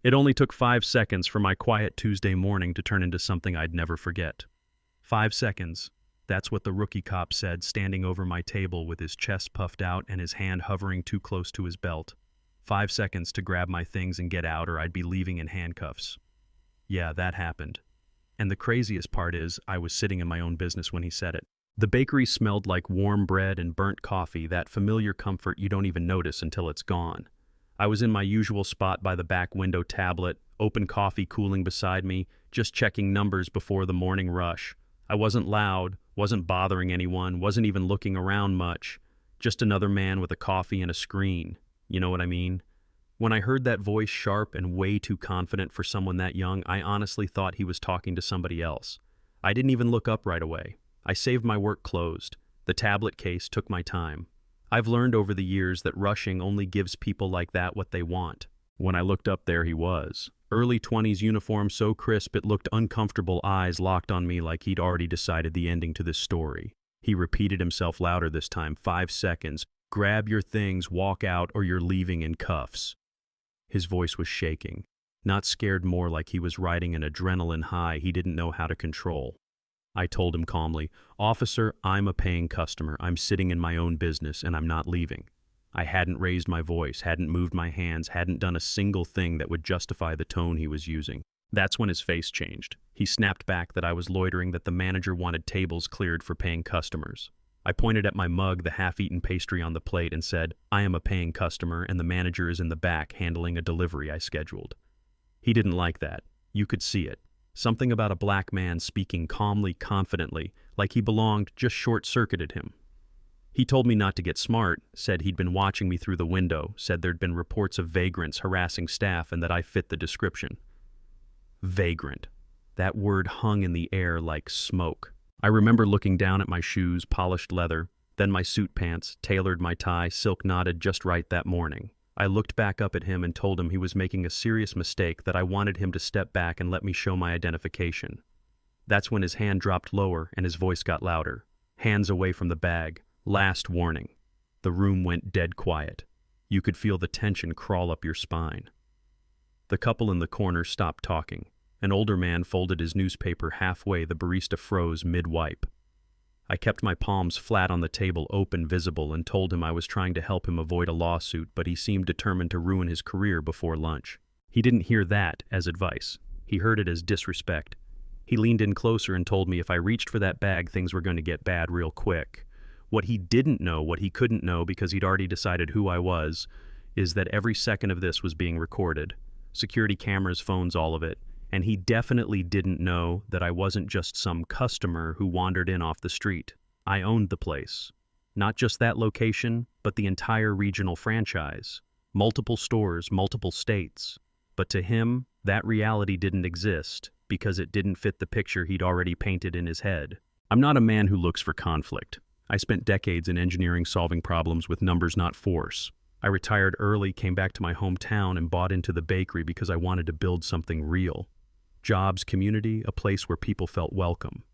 It only took 5 seconds for my quiet Tuesday morning to turn into something I'd never forget. 5 seconds. That's what the rookie cop said, standing over my table with his chest puffed out and his hand hovering too close to his belt. 5 seconds to grab my things and get out, or I'd be leaving in handcuffs. Yeah, that happened. And the craziest part is, I was sitting in my own business when he said it. The bakery smelled like warm bread and burnt coffee, that familiar comfort you don't even notice until it's gone. I was in my usual spot by the back window tablet, open coffee cooling beside me, just checking numbers before the morning rush. I wasn't loud, wasn't bothering anyone, wasn't even looking around much. Just another man with a coffee and a screen. You know what I mean? When I heard that voice, sharp and way too confident for someone that young, I honestly thought he was talking to somebody else. I didn't even look up right away. I saved my work closed. The tablet case took my time. I've learned over the years that rushing only gives people like that what they want. When I looked up, there he was. Early 20s uniform so crisp it looked uncomfortable, eyes locked on me like he'd already decided the ending to this story. He repeated himself louder this time, 5 seconds. Grab your things, walk out, or you're leaving in cuffs. His voice was shaking. Not scared, more like he was riding an adrenaline high he didn't know how to control. I told him calmly, "Officer, I'm a paying customer. I'm sitting in my own business and I'm not leaving." I hadn't raised my voice, hadn't moved my hands, hadn't done a single thing that would justify the tone he was using. That's when his face changed. He snapped back that I was loitering, that the manager wanted tables cleared for paying customers. I pointed at my mug, the half-eaten pastry on the plate, and said, "I am a paying customer and the manager is in the back handling a delivery I scheduled." He didn't like that. You could see it. Something about a black man speaking calmly, confidently, like he belonged, just short-circuited him. He told me not to get smart, said he'd been watching me through the window, said there'd been reports of vagrants harassing staff and that I fit the description. Vagrant. That word hung in the air like smoke. I remember looking down at my shoes, polished leather, then my suit pants, tailored my tie, silk knotted just right that morning. I looked back up at him and told him he was making a serious mistake, that I wanted him to step back and let me show my identification. That's when his hand dropped lower and his voice got louder. Hands away from the bag. Last warning. The room went dead quiet. You could feel the tension crawl up your spine. The couple in the corner stopped talking. An older man folded his newspaper halfway. The barista froze mid-wipe. I kept my palms flat on the table, open, visible, and told him I was trying to help him avoid a lawsuit, but he seemed determined to ruin his career before lunch. He didn't hear that as advice. He heard it as disrespect. He leaned in closer and told me if I reached for that bag, things were going to get bad real quick. What he didn't know, what he couldn't know because he'd already decided who I was, is that every second of this was being recorded. Security cameras, phones, all of it. And he definitely didn't know that I wasn't just some customer who wandered in off the street. I owned the place. Not just that location, but the entire regional franchise. Multiple stores, multiple states. But to him, that reality didn't exist because it didn't fit the picture he'd already painted in his head. I'm not a man who looks for conflict. I spent decades in engineering, solving problems with numbers, not force. I retired early, came back to my hometown, and bought into the bakery because I wanted to build something real. Jobs, community, a place where people felt welcome.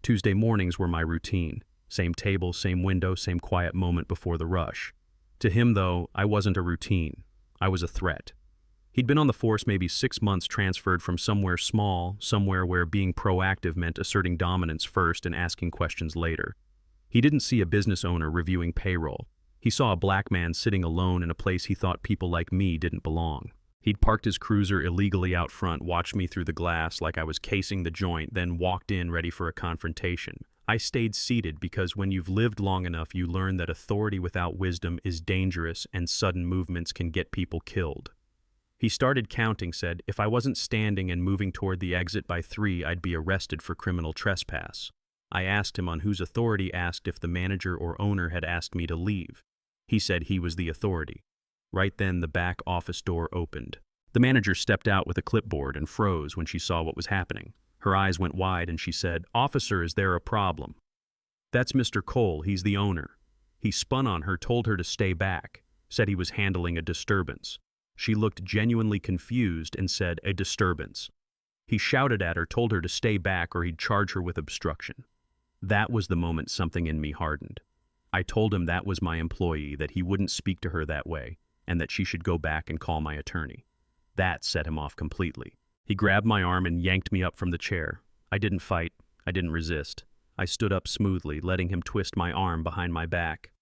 Tuesday mornings were my routine. Same table, same window, same quiet moment before the rush. To him, though, I wasn't a routine. I was a threat. He'd been on the force maybe 6 months, transferred from somewhere small, somewhere where being proactive meant asserting dominance first and asking questions later. He didn't see a business owner reviewing payroll. He saw a black man sitting alone in a place he thought people like me didn't belong. He'd parked his cruiser illegally out front, watched me through the glass like I was casing the joint, then walked in ready for a confrontation. I stayed seated because when you've lived long enough, you learn that authority without wisdom is dangerous and sudden movements can get people killed. He started counting, said, if I wasn't standing and moving toward the exit by 3, I'd be arrested for criminal trespass. I asked him on whose authority, asked if the manager or owner had asked me to leave. He said he was the authority. Right then, the back office door opened. The manager stepped out with a clipboard and froze when she saw what was happening. Her eyes went wide and she said, "Officer, is there a problem?" "That's Mr. Cole, he's the owner." He spun on her, told her to stay back, said he was handling a disturbance. She looked genuinely confused and said, "A disturbance." He shouted at her, told her to stay back or he'd charge her with obstruction. That was the moment something in me hardened. I told him that was my employee, that he wouldn't speak to her that way, and that she should go back and call my attorney. That set him off completely. He grabbed my arm and yanked me up from the chair. I didn't fight. I didn't resist. I stood up smoothly, letting him twist my arm behind my back.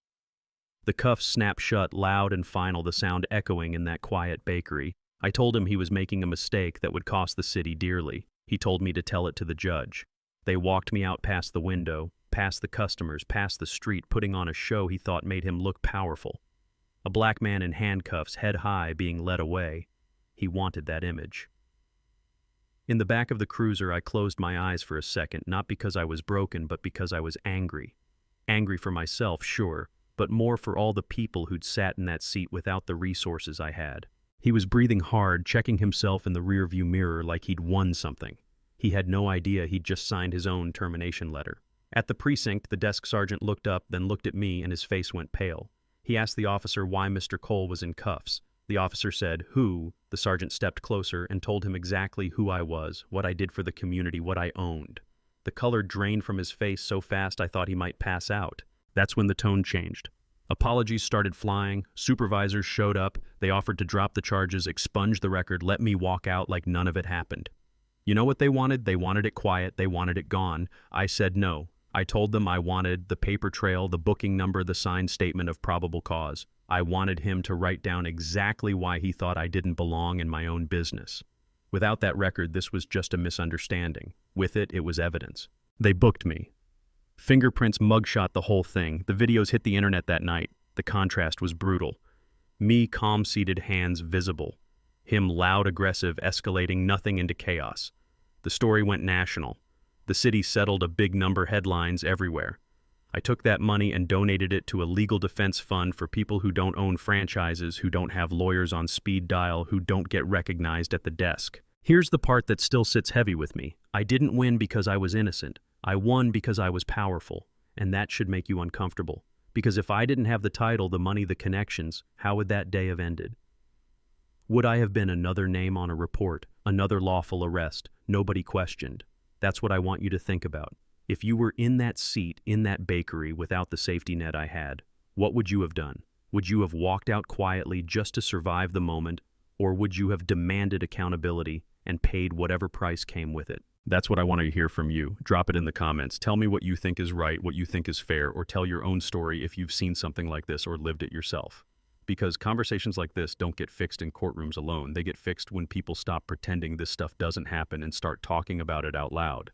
The cuffs snapped shut, loud and final, the sound echoing in that quiet bakery. I told him he was making a mistake that would cost the city dearly. He told me to tell it to the judge. They walked me out past the window, past the customers, past the street, putting on a show he thought made him look powerful. A black man in handcuffs, head high, being led away. He wanted that image. In the back of the cruiser, I closed my eyes for a second, not because I was broken, but because I was angry. Angry for myself, sure, but more for all the people who'd sat in that seat without the resources I had. He was breathing hard, checking himself in the rearview mirror like he'd won something. He had no idea he'd just signed his own termination letter. At the precinct, the desk sergeant looked up, then looked at me, and his face went pale. He asked the officer why Mr. Cole was in cuffs. The officer said, "Who?" The sergeant stepped closer and told him exactly who I was, what I did for the community, what I owned. The color drained from his face so fast I thought he might pass out. That's when the tone changed. Apologies started flying. Supervisors showed up. They offered to drop the charges, expunge the record, let me walk out like none of it happened. You know what they wanted? They wanted it quiet. They wanted it gone. I said no. I told them I wanted the paper trail, the booking number, the signed statement of probable cause. I wanted him to write down exactly why he thought I didn't belong in my own business. Without that record, this was just a misunderstanding. With it, it was evidence. They booked me. Fingerprints, mugshot, the whole thing. The videos hit the internet that night. The contrast was brutal. Me, calm-seated, hands visible. Him, loud, aggressive, escalating nothing into chaos. The story went national. The city settled a big number, headlines everywhere. I took that money and donated it to a legal defense fund for people who don't own franchises, who don't have lawyers on speed dial, who don't get recognized at the desk. Here's the part that still sits heavy with me. I didn't win because I was innocent. I won because I was powerful. And that should make you uncomfortable. Because if I didn't have the title, the money, the connections, how would that day have ended? Would I have been another name on a report, another lawful arrest, nobody questioned? That's what I want you to think about. If you were in that seat, in that bakery, without the safety net I had, what would you have done? Would you have walked out quietly just to survive the moment, or would you have demanded accountability and paid whatever price came with it? That's what I want to hear from you. Drop it in the comments. Tell me what you think is right, what you think is fair, or tell your own story if you've seen something like this or lived it yourself. Because conversations like this don't get fixed in courtrooms alone. They get fixed when people stop pretending this stuff doesn't happen and start talking about it out loud.